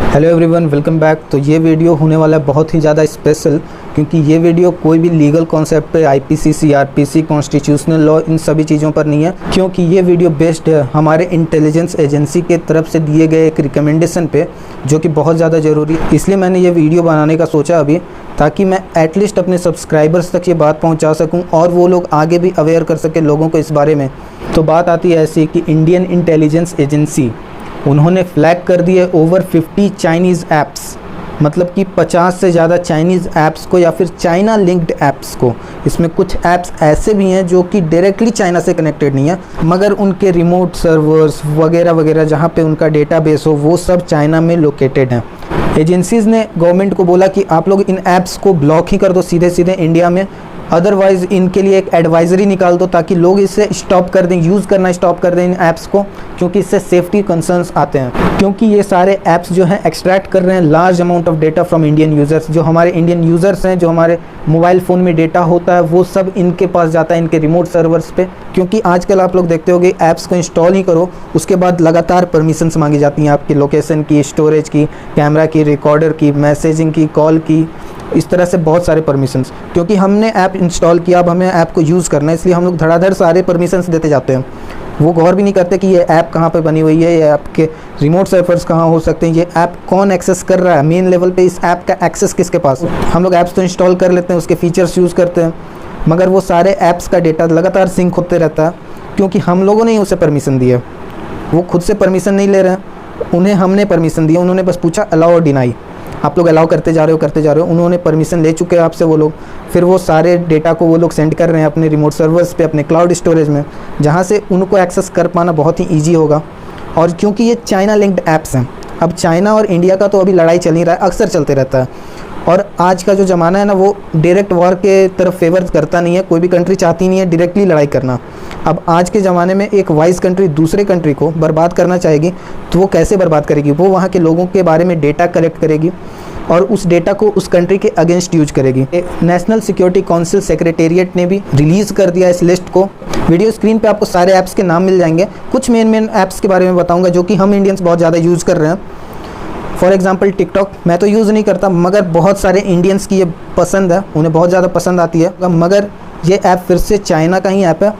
Hello everyone, welcome back. तो ये video होने वाला है बहुत ही ज़्यादा स्पेशल, क्योंकि ये वीडियो कोई भी लीगल कॉन्सेप्ट पे IPC, CrPC, constitutional law in सभी चीज़ों पर नहीं है, क्योंकि ये वीडियो बेस्ड है हमारे इंटेलिजेंस एजेंसी के तरफ से दिए गए एक रिकमेंडेशन पे, जो कि बहुत ज़्यादा ज़रूरी है। इसलिए मैंने ये वीडियो बनाने का सोचा अभी, ताकि मैं एटलीस्ट अपने सब्सक्राइबर्स तक ये बात पहुँचा सकूँ और वो लोग आगे भी अवेयर कर सकें लोगों को इस बारे में। तो बात आती है ऐसी कि इंडियन इंटेलिजेंस एजेंसी उन्होंने फ्लैग कर दिए ओवर 50 चाइनीज़ ऐप्स, मतलब कि 50 से ज़्यादा चाइनीज़ ऐप्स को या फिर चाइना लिंक्ड ऐप्स को। इसमें कुछ ऐप्स ऐसे भी हैं जो कि डायरेक्टली चाइना से कनेक्टेड नहीं है, मगर उनके रिमोट सर्वर्स वगैरह वगैरह जहाँ पे उनका डेटाबेस हो वो सब चाइना में लोकेटेड हैं। एजेंसीज़ ने गवर्नमेंट को बोला कि आप लोग इन ऐप्स को ब्लॉक ही कर दो सीधे सीधे इंडिया में, अदरवाइज़ इनके लिए एक एडवाइज़री निकाल दो ताकि लोग इसे स्टॉप कर दें, यूज़ करना स्टॉप कर दें इन ऐप्स को, क्योंकि इससे सेफ्टी कंसर्न्स आते हैं। क्योंकि ये सारे ऐप्स जो हैं एक्सट्रैक्ट कर रहे हैं large amount of data from Indian users. जो हमारे इंडियन यूज़र्स हैं, जो हमारे मोबाइल फ़ोन में डेटा होता है वो सब इनके पास जाता है, इनके रिमोट सर्वर्स पे। क्योंकि आजकल आप लोग देखते होंगे ऐप्स को इंस्टॉल ही करो, उसके बाद लगातार परमिशंस मांगी जाती हैं आपकी लोकेशन की, स्टोरेज की, कैमरा की, रिकॉर्डर की, मैसेजिंग की, कॉल की, इस तरह से बहुत सारे परमिशंस। क्योंकि हमने ऐप इंस्टॉल किया, अब हमें ऐप को यूज़ करना है, इसलिए हम लोग धड़ाधड़ सारे परमिशंस देते जाते हैं। वो गौर भी नहीं करते कि ये ऐप कहाँ पे बनी हुई है, ये ऐप के रिमोट सर्वर्स कहाँ हो सकते हैं, ये ऐप कौन एक्सेस कर रहा है, मेन लेवल पे इस ऐप का एक्सेस किसके पास है। हम लोग ऐप्स तो इंस्टॉल कर लेते हैं, उसके फीचर्स यूज़ करते हैं, मगर वो सारे ऐप्स का डेटा लगातार सिंक होते रहता है, क्योंकि हम लोगों ने ही उसे परमिशन दी है। वो खुद से परमिशन नहीं ले रहे हैं, उन्हें हमने परमिशन दी है। उन्होंने बस पूछा अलाउ और डिनाई, आप लोग अलाउ करते जा रहे हो, उन्होंने परमिशन ले चुके हैं आपसे वो लोग। फिर वो सारे डेटा को वो लोग सेंड कर रहे हैं अपने रिमोट सर्वर्स पे, अपने क्लाउड स्टोरेज में, जहाँ से उनको एक्सेस कर पाना बहुत ही ईजी होगा। और क्योंकि ये चाइना लिंक्ड ऐप्स हैं, अब चाइना और इंडिया का तो अभी लड़ाई चल ही रहा है, अक्सर चलते रहता है। और आज का जो ज़माना है ना, वो डायरेक्ट वॉर के तरफ फेवर करता नहीं है, कोई भी कंट्री चाहती नहीं है डायरेक्टली लड़ाई करना। अब आज के ज़माने में एक वाइज कंट्री दूसरे कंट्री को बर्बाद करना चाहेगी तो वो कैसे बर्बाद करेगी? वो वहाँ के लोगों के बारे में डेटा कलेक्ट करेगी और उस डेटा को उस कंट्री के अगेंस्ट यूज करेगी। नेशनल सिक्योरिटी काउंसिल सेक्रेटेरिएट ने भी रिलीज़ कर दिया इस लिस्ट को। वीडियो स्क्रीन पे आपको सारे ऐप्स के नाम मिल जाएंगे। कुछ मेन ऐप्स के बारे में बताऊंगा जो कि हम इंडियंस बहुत ज़्यादा यूज़ कर रहे हैं। फॉर एग्जाम्पल टिकटॉक, मैं तो यूज़ नहीं करता, मगर बहुत सारे इंडियंस की ये पसंद है, उन्हें बहुत ज़्यादा पसंद आती है। मगर ये ऐप फिर से चाइना का ही ऐप है।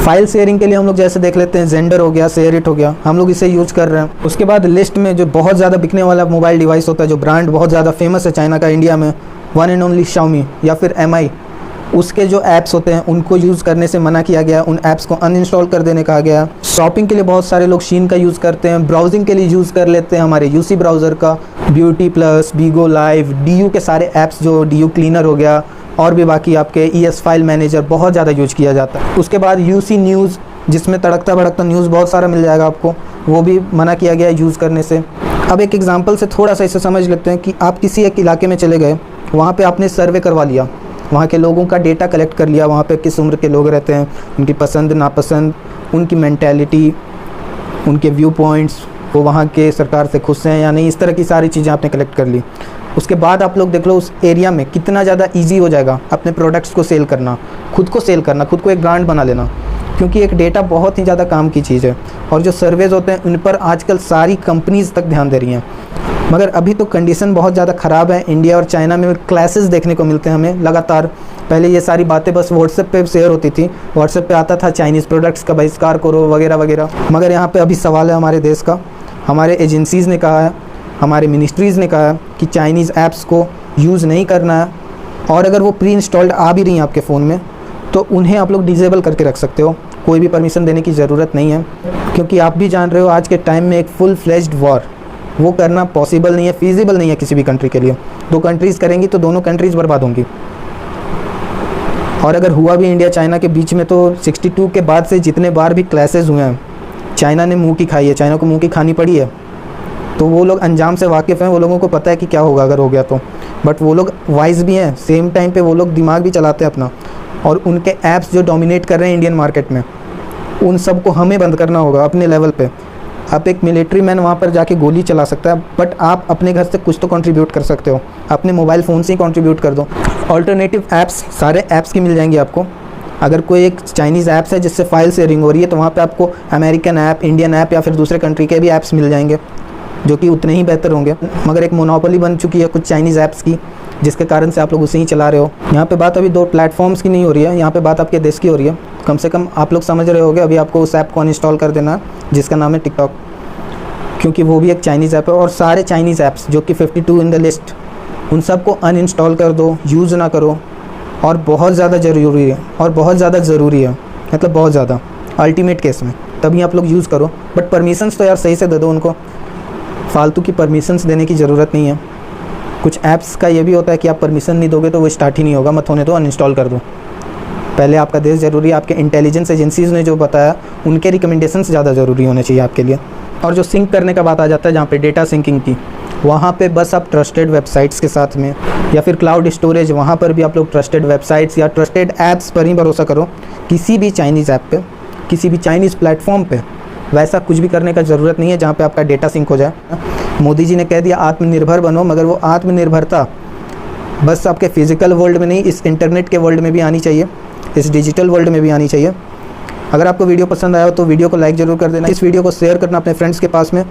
फाइल शेयरिंग के लिए हम लोग जैसे देख लेते हैं, जेंडर हो गया, शेयरिट हो गया, हम लोग इसे यूज़ कर रहे हैं। उसके बाद लिस्ट में जो बहुत ज़्यादा बिकने वाला मोबाइल डिवाइस होता है, जो ब्रांड बहुत ज़्यादा फेमस है चाइना का इंडिया में, वन एंड ओनली Xiaomi या फिर MI, उसके जो ऐप्स होते हैं उनको यूज़ करने से मना किया गया, उन ऐप्स को अनइंस्टॉल कर देने कहा गया। शॉपिंग के लिए बहुत सारे लोग शीन का यूज़ करते हैं, ब्राउजिंग के लिए यूज़ कर लेते हैं हमारे UC ब्राउज़र का, ब्यूटी प्लस, बीगो लाइव, DU के सारे ऐप्स, जो DU क्लीनर हो गया, और भी बाकी आपके ES फाइल मैनेजर बहुत ज़्यादा यूज किया जाता है। उसके बाद UC न्यूज़, जिसमें तड़कता भड़कता न्यूज़ बहुत सारा मिल जाएगा आपको, वो भी मना किया गया है यूज़ करने से। अब एक एग्जांपल से थोड़ा सा इसे समझ लेते हैं कि आप किसी एक इलाके में चले गए, वहाँ पे आपने सर्वे करवा लिया, वहाँ के लोगों का डेटा कलेक्ट कर लिया, वहाँ पे किस उम्र के लोग रहते हैं, उनकी पसंद नापसंद, उनकी मेंटालिटी, उनके व्यू पॉइंट्स, वो वहाँ के सरकार से खुश हैं या नहीं, इस तरह की सारी चीज़ें आपने कलेक्ट कर ली। उसके बाद आप लोग देख लो उस एरिया में कितना ज़्यादा ईजी हो जाएगा अपने प्रोडक्ट्स को सेल करना, खुद को सेल करना, खुद को एक ब्रांड बना लेना, क्योंकि एक डेटा बहुत ही ज़्यादा काम की चीज़ है। और जो सर्वेज होते हैं उन पर आजकल सारी कंपनीज़ तक ध्यान दे रही हैं। मगर अभी तो कंडीशन बहुत ज़्यादा ख़राब है। इंडिया और चाइना में क्लैसेस देखने को मिलते हैं हमें लगातार। पहले ये सारी बातें बस व्हाट्सएप पे शेयर होती थी, व्हाट्सएप पे आता था चाइनीज़ प्रोडक्ट्स का बहिष्कार करो वगैरह वगैरह। मगर यहाँ पे अभी सवाल है हमारे देश का, हमारे एजेंसीज़ ने कहा है, हमारे मिनिस्ट्रीज़ ने कहा है कि चाइनीज़ ऐप्स को यूज़ नहीं करना है, और अगर वो प्री इंस्टॉल्ड आ भी रही हैं आपके फ़ोन में तो उन्हें आप लोग डिसेबल करके रख सकते हो, कोई भी परमिशन देने की ज़रूरत नहीं है। क्योंकि आप भी जान रहे हो आज के टाइम में एक फुल फ्लेज्ड वॉर वो करना पॉसिबल नहीं है, फीजिबल नहीं है किसी भी कंट्री के लिए। दो कंट्रीज़ करेंगी तो दोनों कंट्रीज़ बर्बाद होंगी। और अगर हुआ भी इंडिया चाइना के बीच में, तो 62 के बाद से जितने बार भी क्लैशेज़ हुए हैं, चाइना ने मुँह की खाई है, चाइना को मुँह की खानी पड़ी है। तो वो लोग अंजाम से वाकिफ़ हैं, वो लोगों को पता है कि क्या होगा अगर हो गया तो। बट वो लोग वाइज भी हैं, सेम टाइम पे वो लोग दिमाग भी चलाते हैं अपना। और उनके ऐप्स जो डोमिनेट कर रहे हैं इंडियन मार्केट में, उन सब को हमें बंद करना होगा अपने लेवल पे। आप एक मिलिट्री मैन वहाँ पर जाके गोली चला सकता है, बट आप अपने घर से कुछ तो कंट्रीब्यूट कर सकते हो, अपने मोबाइल फ़ोन से ही कंट्रीब्यूट कर दो। ऑल्टरनेटिव ऐप्स सारे ऐप्स की मिल जाएंगी आपको। अगर कोई एक चाइनीज़ ऐप्स है जिससे फाइल शेयरिंग हो रही है, तो वहाँ पे आपको अमेरिकन ऐप, इंडियन ऐप या फिर दूसरे कंट्री के भी ऐप्स मिल जाएंगे। जो कि उतने ही बेहतर होंगे, मगर एक मोनोपोली बन चुकी है कुछ चाइनीज़ ऐप्स की, जिसके कारण से आप लोग उसे ही चला रहे हो। यहाँ पे बात अभी 2 प्लेटफॉर्म्स की नहीं हो रही है, यहाँ पे बात आपके देश की हो रही है। कम से कम आप लोग समझ रहे होगे अभी आपको उस ऐप को अनइंस्टॉल कर देना है जिसका नाम है टिकटॉक, क्योंकि वो भी एक चाइनीज़ ऐप है। और सारे चाइनीज़ ऐप्स जो कि 52 इन द लिस्ट, उन सबको अनइंस्टॉल कर दो, यूज़ ना करो। और बहुत ज़्यादा ज़रूरी है, और बहुत ज़्यादा ज़रूरी है, मतलब बहुत ज़्यादा अल्टीमेट केस में तभी आप लोग यूज़ करो। बट परमिशंस तो यार सही से दे दो उनको, फालतू की परमिशंस देने की ज़रूरत नहीं है। कुछ ऐप्स का ये भी होता है कि आप परमिशन नहीं दोगे तो वो स्टार्ट ही नहीं होगा, मत होने दो, अनइंस्टॉल कर दो। पहले आपका देश ज़रूरी है, आपके इंटेलिजेंस एजेंसीज़ ने जो बताया उनके रिकमेंडेशंस ज़्यादा ज़रूरी होने चाहिए आपके लिए। और जो सिंक करने का बात आ जाता है जहाँ पे डेटा सिंकिंग की, वहाँ पे बस आप ट्रस्टेड वेबसाइट्स के साथ में या फिर क्लाउड स्टोरेज, वहाँ पर भी आप लोग ट्रस्टेड वेबसाइट्स या ट्रस्टेड ऐप्स पर ही भरोसा करो। किसी भी चाइनीज़ ऐप पे, किसी भी चाइनीज़ प्लेटफॉर्म पे वैसा कुछ भी करने का ज़रूरत नहीं है जहाँ पे आपका डेटा सिंक हो जाए। मोदी जी ने कह दिया आत्मनिर्भर बनो, मगर वो आत्मनिर्भरता बस आपके फिज़िकल वर्ल्ड में नहीं, इस इंटरनेट के वर्ल्ड में भी आनी चाहिए, इस डिजिटल वर्ल्ड में भी आनी चाहिए। अगर आपको वीडियो पसंद आया हो तो वीडियो को लाइक ज़रूर कर देना, इस वीडियो को शेयर करना अपने फ्रेंड्स के पास में।